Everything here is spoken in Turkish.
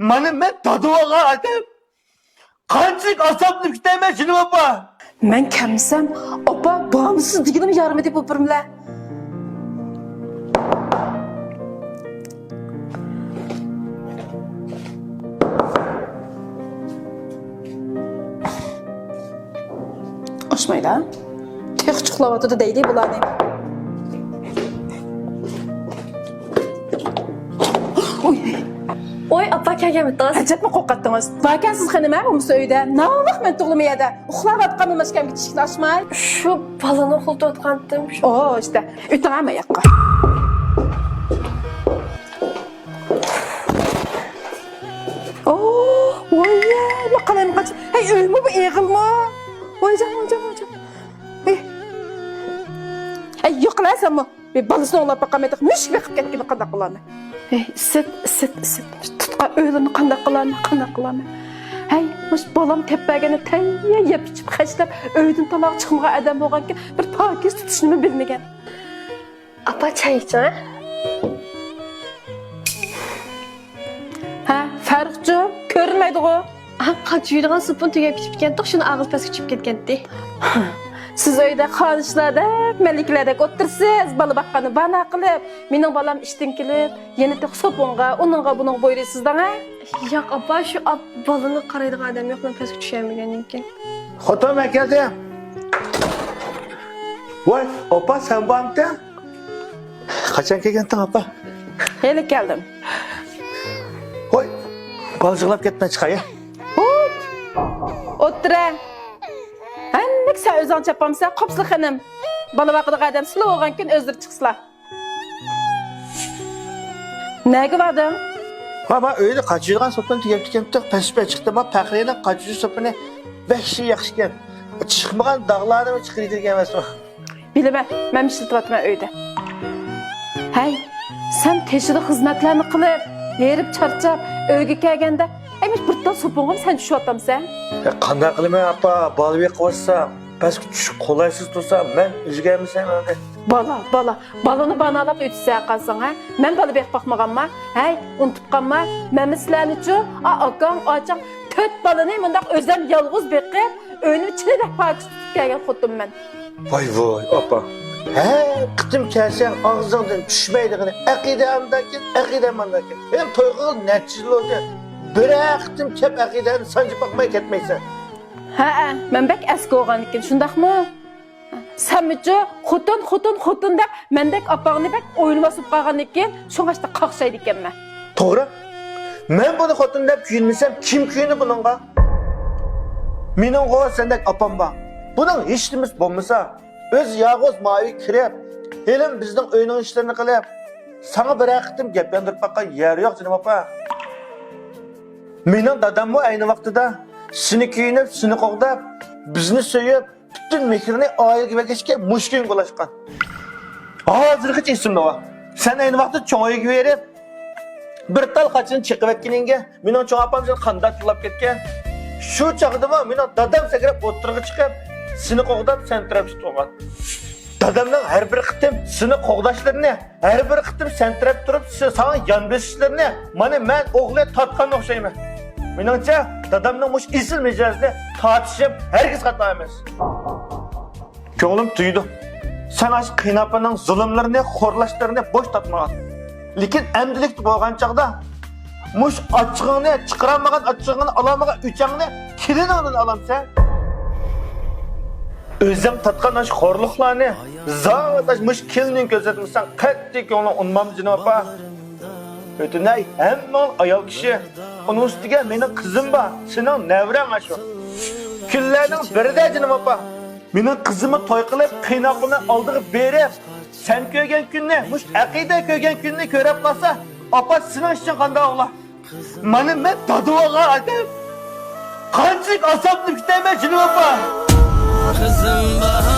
Mana men dadıvaga adam. Qanchalik asabni kutaman shuni opa. Men kamsam, opa, bağımsız diginim yarım edip o'pirimla. Oşmayla. Tek çıqlavatıda deydi bularni. Oy. Oy, apa kelganmiz. Ajabmi qo'rqatdingiz. Vakansiz xonima bo'lmasa uyda. Navaq men tug'ilmayadi. Uxlayotganman mashkamga chiqlashmay. Shu balani uxlatayotgandim. Oo, işte. O'tiraman yoqqa. Oo, voy, nima qilaman qach. Hey, uymi bu eg'ilmi? Voyjon. Hey, yo'qlasanmi? Bir balasini olab baqamaydi. Mushuk beqib ketgan qanday qilaman? Hey, sit. Tutqa o'ylarni qanday qilaman? Hey, mush balam tepagini tayya yeb ichib xashlab, uydan taloq chiqmagan odam bo'lganki, bir pokiz tutishni bilmagan. Apa çay içen? Ha, Farruxcu, ko'rinmaydi-ku. Qachiydigan supun tugab ketib ketdi, shuni og'iz pastga tushib ketgandi. Siz uyda qolishlarda, maliklarda o'tirsiz, bola baqqani bana qilib, mening bolam ishdan kelib, yana tek sopunga, uningga buning bo'ylaysizdan ha? Yo'q, apa, shu balani qaraydigan odam yo'q, men pastga tushamagandan keyin. Xotin keldi. Voy, opa sen bu amta? Qachon kelganding opa? Hali keldim. Voy, baljiqlab ketmay chiqay. O'tira. Annik sen o'zing chapamsan, qopsli xonim. Bola vaqtida odam sizlar olgan kun o'zlari chiqsizlar. Nega varding? Baba öyle kaçırgan sopunu tükettik pespe çıktı ama pekreyle kaçıcı sopunu 5 yaxşı ekan. Çıkmagan dağlarını mı çıkırıydı emas o? Bilaman, men ishlatayotman uyda. Hay, sen teshida xizmatlarni qilib, yerib charchab, uyga kelganda, aymish birdan so'pingim sen tushyapsan. Qanday qilaman apa, balvi qilsa, pastga tushib qolaysız tursa, men üzgənmisən öyle. Balani banalab o'tsa qolsang, ha? Men bola bek baxmaganman. Hay, unutib qolma. Men sizlarni uchun, akam, ocham 4 balani mundaq o'zim yolg'iz beqib, uyni ichida pokis tutib kelgan xotinman. Vay apa. He, qıtım kelsen ağzından düşmeydiğini, aqidamandaki. Hem toyğul nəticəli oldu. Bir qıtım kep aqidani sancı baxmay ketmeysen. Ha, men bek eski olgan ekan, shundaqmi? Sen mücü xotun deb mendek apağını bek oynamasıp qalgan ekan, şoňaşda qaqşaydı ekanman. To'g'ri. Men buni xotin deb kuyinmasam, kim kuyini buningga? Mening qo'y sendek apam bor. Buning hech nimasi bo'lmasa, o'z yog'oz mavi kirib, helim bizning uyning ishlarini qilib, sana bir aqtim gap yandirib baqqan yer yo'q jinim opa. Mening dadammo ayni vaqtida seni kuyinib, seni qo'g'dab, bizni so'yib, bütün mehrini aileге verişke muşkin bulaşkan. Hazırgıç esimde var. Sen aynı vakti çoğayı verip bir tal kaçını çıkıp etkinliğine benim çoğ apam sen kandat yılap ketken. Şu çağda var benim dadam sekerep oturuğa çıkıp seni qoğdap sen taraf tutuğan. Dadamdan her bir kıtım seni qoğdaşlarını her bir kıtım sen taraf durup sana yan besişlerini mani men oğlu tatkan okşayım. Menimce dadamdan muş isil mecazını tartışıp herkes katma emez. Könglim tuydu. Sen aşk kıynapanın zulümlerini, xorlaşlarını boş tatmagan. Lekin emdilik bo'lgan chaqda muş açığını, çıkaramagan açığını, alamagan üçağını kilinandan alamsan. Özüm tatkan aşk xorluqlarını, zavataş muş kilinin gözetmişsen qattiq könglim unmam jinim opa. Ötünay hamma ayol kishi. Onun üstüge mening qizim bor, sening nevran aşu. Kunlarning birida jinim opa. Mening qizimni to'y qilib, qiynaqini oldirib berib, sen ko'rgan kunni, mush aqida ko'rgan kunni ko'rib qolsa, opa sening uchun qanday o'g'la? Mana men daduvaga aytib, qanchalik asabni kutaman jinim opa. Qizim